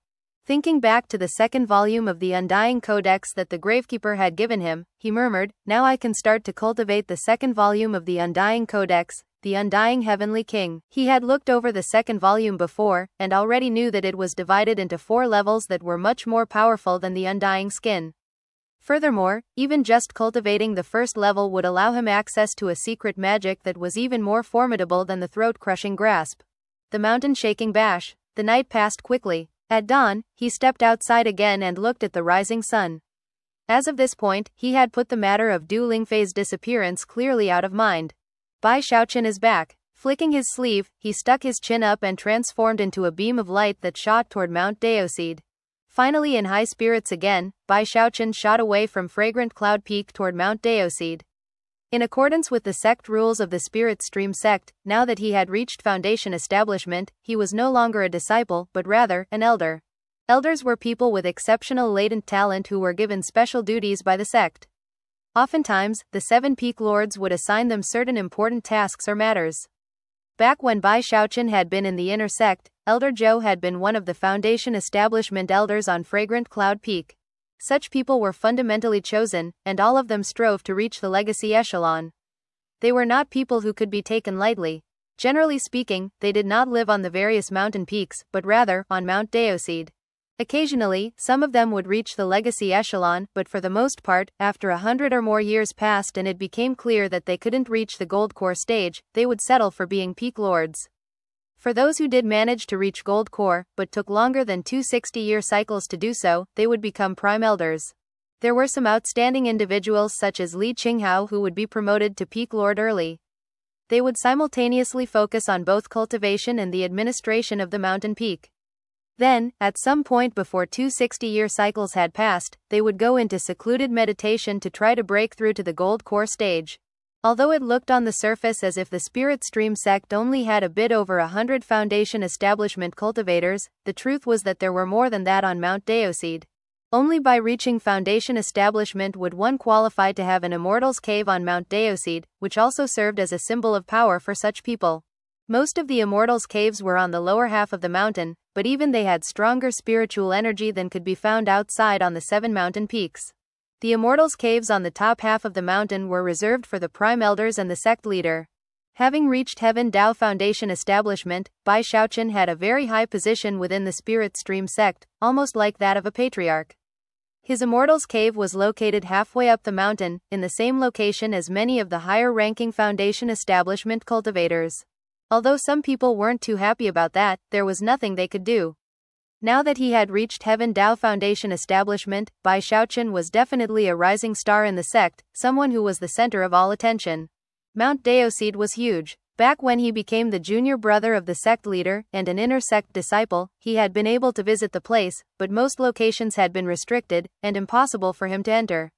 Thinking back to the 2nd volume of the Undying Codex that the Gravekeeper had given him, he murmured, now I can start to cultivate the 2nd volume of the Undying Codex, the Undying Heavenly King. He had looked over the 2nd volume before, and already knew that it was divided into 4 levels that were much more powerful than the Undying Skin. Furthermore, even just cultivating the first level would allow him access to a secret magic that was even more formidable than the throat-crushing grasp. The mountain-shaking bash. The night passed quickly. At dawn, he stepped outside again and looked at the rising sun. As of this point, he had put the matter of Du Lingfei's disappearance clearly out of mind. Bai Shaochen is back. Flicking his sleeve, he stuck his chin up and transformed into a beam of light that shot toward Mount Deoseed. Finally in high spirits again, Bai Shaochen shot away from Fragrant Cloud Peak toward Mount Deoseed. In accordance with the sect rules of the Spirit Stream sect, now that he had reached Foundation establishment, he was no longer a disciple, but rather, an elder. Elders were people with exceptional latent talent who were given special duties by the sect. Oftentimes, the 7 Peak Lords would assign them certain important tasks or matters. Back when Bai Shaochen had been in the inner sect, Elder Zhou had been one of the Foundation establishment elders on Fragrant Cloud Peak. Such people were fundamentally chosen, and all of them strove to reach the legacy echelon. They were not people who could be taken lightly. Generally speaking, they did not live on the various mountain peaks, but rather, on Mount Deoseed. Occasionally, some of them would reach the legacy echelon, but for the most part, after 100 or more years passed and it became clear that they couldn't reach the Gold Core stage, they would settle for being Peak Lords. For those who did manage to reach Gold Core, but took longer than 2 60-year cycles to do so, they would become Prime Elders. There were some outstanding individuals such as Li Qinghao who would be promoted to Peak Lord early. They would simultaneously focus on both cultivation and the administration of the mountain peak. Then, at some point before 2 60-year cycles had passed, they would go into secluded meditation to try to break through to the Gold Core stage. Although it looked on the surface as if the Spirit Stream sect only had a bit over 100 Foundation establishment cultivators, the truth was that there were more than that on Mount Deoseed. Only by reaching Foundation establishment would one qualify to have an Immortal's Cave on Mount Deoseed, which also served as a symbol of power for such people. Most of the Immortals' Caves were on the lower half of the mountain, but even they had stronger spiritual energy than could be found outside on the 7 mountain peaks. The Immortals' Caves on the top half of the mountain were reserved for the Prime Elders and the sect leader. Having reached Heaven Dao Foundation establishment, Bai Shaochen had a very high position within the Spirit Stream sect, almost like that of a patriarch. His Immortals' Cave was located halfway up the mountain, in the same location as many of the higher-ranking Foundation establishment cultivators. Although some people weren't too happy about that, there was nothing they could do. Now that he had reached Heaven Dao Foundation establishment, Bai Shaochen was definitely a rising star in the sect, someone who was the center of all attention. Mount Deoseed was huge. Back when he became the junior brother of the sect leader, and an inner sect disciple, he had been able to visit the place, but most locations had been restricted, and impossible for him to enter.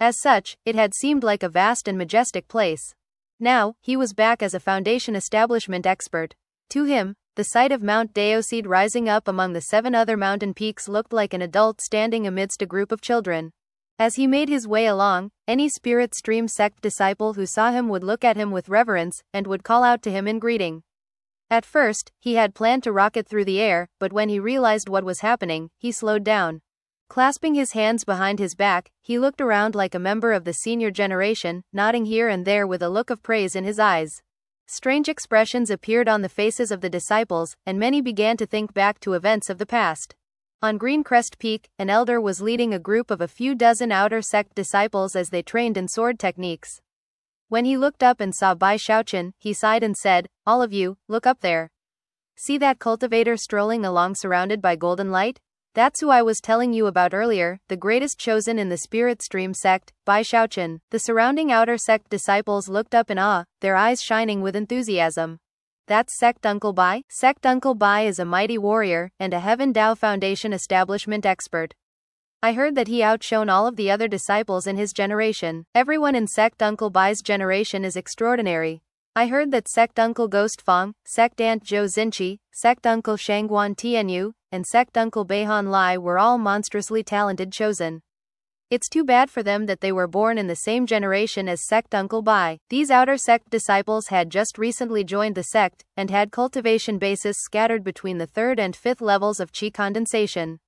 As such, it had seemed like a vast and majestic place. Now, he was back as a Foundation establishment expert. To him, the sight of Mount Deoseed rising up among the 7 other mountain peaks looked like an adult standing amidst a group of children. As he made his way along, any Spirit Stream sect disciple who saw him would look at him with reverence, and would call out to him in greeting. At first, he had planned to rocket through the air, but when he realized what was happening, he slowed down. Clasping his hands behind his back, he looked around like a member of the senior generation, nodding here and there with a look of praise in his eyes. Strange expressions appeared on the faces of the disciples, and many began to think back to events of the past. On Green Crest Peak, an elder was leading a group of a few dozen outer sect disciples as they trained in sword techniques. When he looked up and saw Bai Shaochen, he sighed and said, "All of you, look up there. See that cultivator strolling along surrounded by golden light? That's who I was telling you about earlier, the greatest chosen in the Spirit Stream sect, Bai Shaochen." The surrounding outer sect disciples looked up in awe, their eyes shining with enthusiasm. "That's Sect Uncle Bai?" Sect Uncle Bai is a mighty warrior, and a Heaven Dao Foundation establishment expert. I heard that he outshone all of the other disciples in his generation. Everyone in Sect Uncle Bai's generation is extraordinary. I heard that Sect Uncle Ghost Fong, Sect Aunt Zhou Xinqi, Sect Uncle Shangguan Tianyu, and Sect Uncle Beihan Lai were all monstrously talented chosen. It's too bad for them that they were born in the same generation as Sect Uncle Bai. These outer sect disciples had just recently joined the sect, and had cultivation bases scattered between the 3rd and 5th levels of Qi condensation.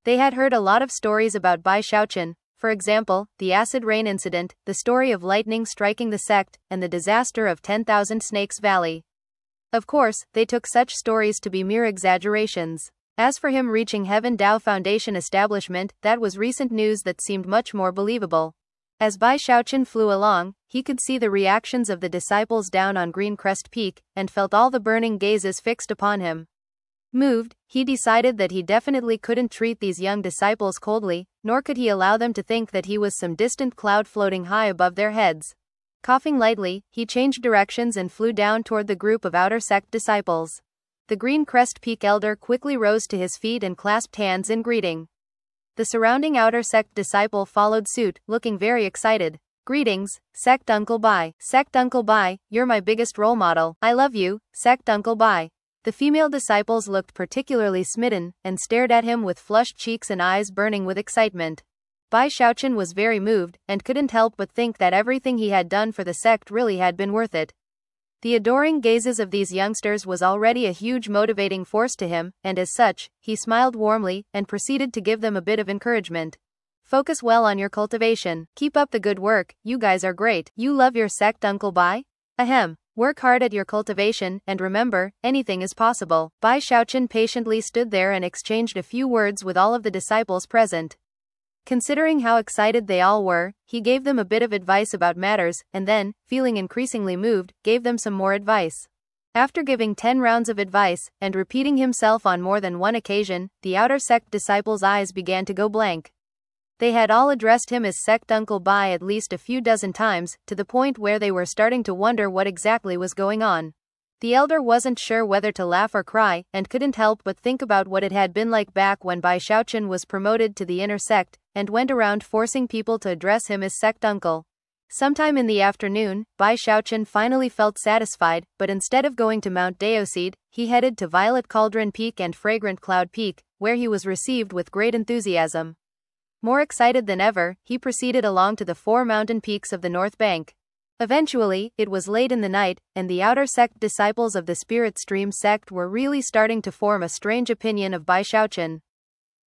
They had heard a lot of stories about Bai Shaochen, for example, the acid rain incident, the story of lightning striking the sect, and the disaster of 10,000 Snakes Valley. Of course, they took such stories to be mere exaggerations. As for him reaching Heaven Dao Foundation establishment, that was recent news that seemed much more believable. As Bai Shaochen flew along, he could see the reactions of the disciples down on Green Crest Peak, and felt all the burning gazes fixed upon him. Moved, he decided that he definitely couldn't treat these young disciples coldly, nor could he allow them to think that he was some distant cloud floating high above their heads. Coughing lightly, he changed directions and flew down toward the group of outer sect disciples. The Green Crest Peak elder quickly rose to his feet and clasped hands in greeting. The surrounding outer sect disciple followed suit, looking very excited. Greetings, Sect Uncle Bai. Sect Uncle Bai, you're my biggest role model. I love you, Sect Uncle Bai. The female disciples looked particularly smitten, and stared at him with flushed cheeks and eyes burning with excitement. Bai Shaochen was very moved, and couldn't help but think that everything he had done for the sect really had been worth it. The adoring gazes of these youngsters was already a huge motivating force to him, and as such, he smiled warmly, and proceeded to give them a bit of encouragement. Focus well on your cultivation. Keep up the good work, you guys are great. You love your sect, Uncle Bai? Ahem. Work hard at your cultivation, and remember, anything is possible. Bai Shaochen patiently stood there and exchanged a few words with all of the disciples present. Considering how excited they all were, he gave them a bit of advice about matters, and then, feeling increasingly moved, gave them some more advice. After giving 10 rounds of advice, and repeating himself on more than one occasion, the outer sect disciples' eyes began to go blank. They had all addressed him as Sect Uncle Bai at least a few dozen times, to the point where they were starting to wonder what exactly was going on. The elder wasn't sure whether to laugh or cry, and couldn't help but think about what it had been like back when Bai Shaochen was promoted to the inner sect, and went around forcing people to address him as Sect Uncle. Sometime in the afternoon, Bai Shaochen finally felt satisfied, but instead of going to Mount Daoseed, he headed to Violet Cauldron Peak and Fragrant Cloud Peak, where he was received with great enthusiasm. More excited than ever, he proceeded along to the 4 mountain peaks of the north bank. Eventually, it was late in the night, and the outer sect disciples of the Spirit Stream sect were really starting to form a strange opinion of Bai Shaochen.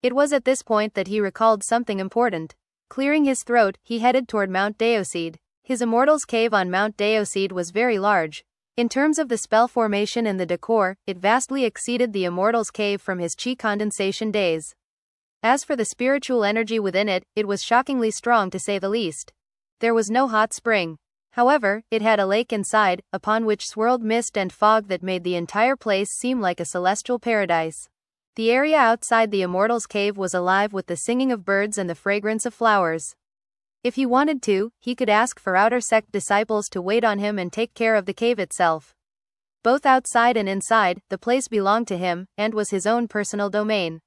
It was at this point that he recalled something important. Clearing his throat, he headed toward Mount Daoseed. His Immortals Cave on Mount Daoseed was very large. In terms of the spell formation and the decor, it vastly exceeded the Immortals Cave from his chi condensation days. As for the spiritual energy within it, it was shockingly strong to say the least. There was no hot spring. However, it had a lake inside, upon which swirled mist and fog that made the entire place seem like a celestial paradise. The area outside the Immortals Cave was alive with the singing of birds and the fragrance of flowers. If he wanted to, he could ask for outer sect disciples to wait on him and take care of the cave itself. Both outside and inside, the place belonged to him, and was his own personal domain.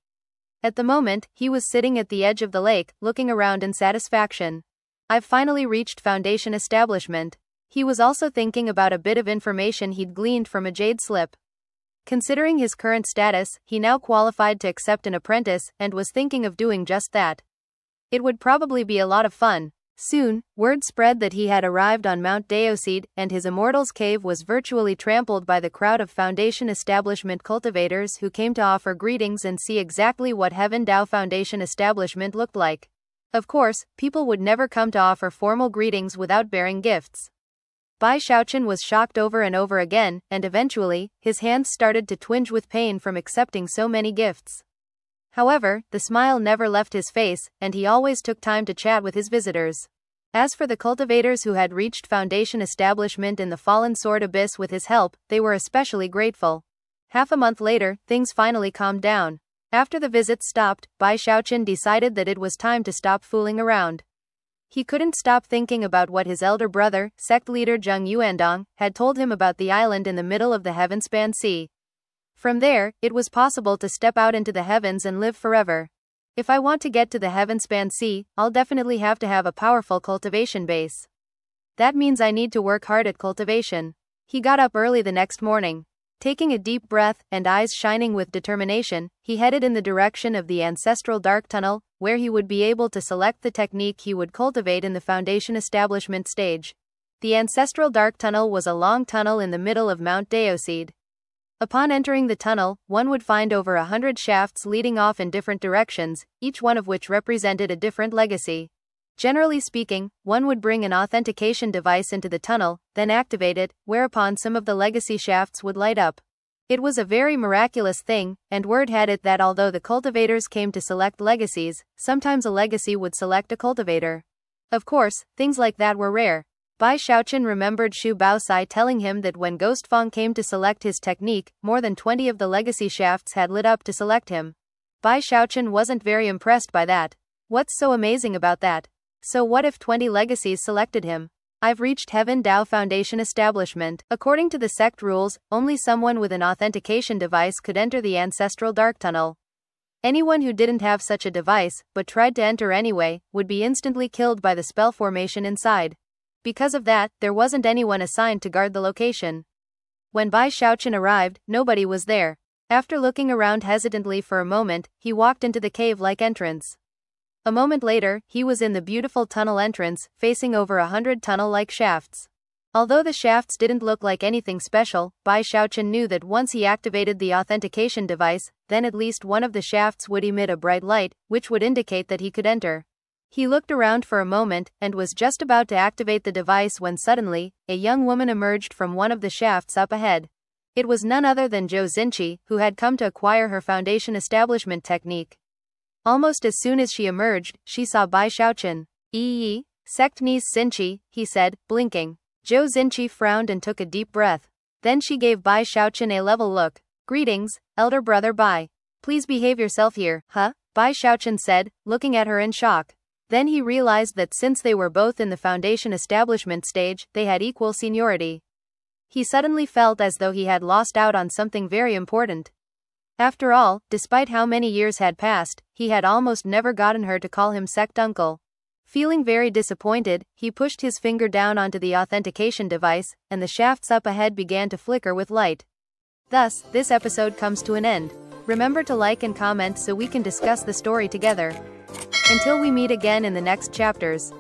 At the moment, he was sitting at the edge of the lake, looking around in satisfaction. I've finally reached Foundation establishment. He was also thinking about a bit of information he'd gleaned from a jade slip. Considering his current status, he now qualified to accept an apprentice, and was thinking of doing just that. It would probably be a lot of fun. Soon, word spread that he had arrived on Mount Daoseed, and his Immortals Cave was virtually trampled by the crowd of Foundation establishment cultivators who came to offer greetings and see exactly what Heaven Dao Foundation establishment looked like. Of course, people would never come to offer formal greetings without bearing gifts. Bai Shaochen was shocked over and over again, and eventually, his hands started to twinge with pain from accepting so many gifts. However, the smile never left his face, and he always took time to chat with his visitors. As for the cultivators who had reached Foundation establishment in the Fallen Sword Abyss with his help, they were especially grateful. Half a month later, things finally calmed down. After the visits stopped, Bai Shaochen decided that it was time to stop fooling around. He couldn't stop thinking about what his elder brother, sect leader Zheng Yuandong, had told him about the island in the middle of the Heavenspan Sea. From there, it was possible to step out into the heavens and live forever. If I want to get to the Heavenspan Sea, I'll definitely have to have a powerful cultivation base. That means I need to work hard at cultivation. He got up early the next morning. Taking a deep breath, and eyes shining with determination, he headed in the direction of the ancestral dark tunnel, where he would be able to select the technique he would cultivate in the Foundation establishment stage. The ancestral dark tunnel was a long tunnel in the middle of Mount Daoseed. Upon entering the tunnel, one would find over 100 shafts leading off in different directions, each one of which represented a different legacy. Generally speaking, one would bring an authentication device into the tunnel, then activate it, whereupon some of the legacy shafts would light up. It was a very miraculous thing, and word had it that although the cultivators came to select legacies, sometimes a legacy would select a cultivator. Of course, things like that were rare. Bai Shaochen remembered Xu Baosai telling him that when Ghost Fong came to select his technique, more than 20 of the legacy shafts had lit up to select him. Bai Shaochen wasn't very impressed by that. What's so amazing about that? So what if 20 legacies selected him? I've reached Heaven Dao Foundation establishment. According to the sect rules, only someone with an authentication device could enter the ancestral dark tunnel. Anyone who didn't have such a device, but tried to enter anyway, would be instantly killed by the spell formation inside. Because of that, there wasn't anyone assigned to guard the location. When Bai Shaochen arrived, nobody was there. After looking around hesitantly for a moment, he walked into the cave-like entrance. A moment later, he was in the beautiful tunnel entrance, facing over 100 tunnel-like shafts. Although the shafts didn't look like anything special, Bai Shaochen knew that once he activated the authentication device, then at least one of the shafts would emit a bright light, which would indicate that he could enter. He looked around for a moment, and was just about to activate the device when suddenly, a young woman emerged from one of the shafts up ahead. It was none other than Zhou Xinqi, who had come to acquire her foundation establishment technique. Almost as soon as she emerged, she saw Bai Shaochen. "Yi, Sect Ni's Xinqi," he said, blinking. Zhou Xinqi frowned and took a deep breath. Then she gave Bai Shaochen a level look. "Greetings, elder brother Bai. Please behave yourself here, huh?" Bai Shaochen said, looking at her in shock. Then he realized that since they were both in the foundation establishment stage, they had equal seniority. He suddenly felt as though he had lost out on something very important. After all, despite how many years had passed, he had almost never gotten her to call him sect uncle. Feeling very disappointed, he pushed his finger down onto the authentication device, and the shafts up ahead began to flicker with light. Thus, this episode comes to an end. Remember to like and comment so we can discuss the story together. Until we meet again in the next chapters.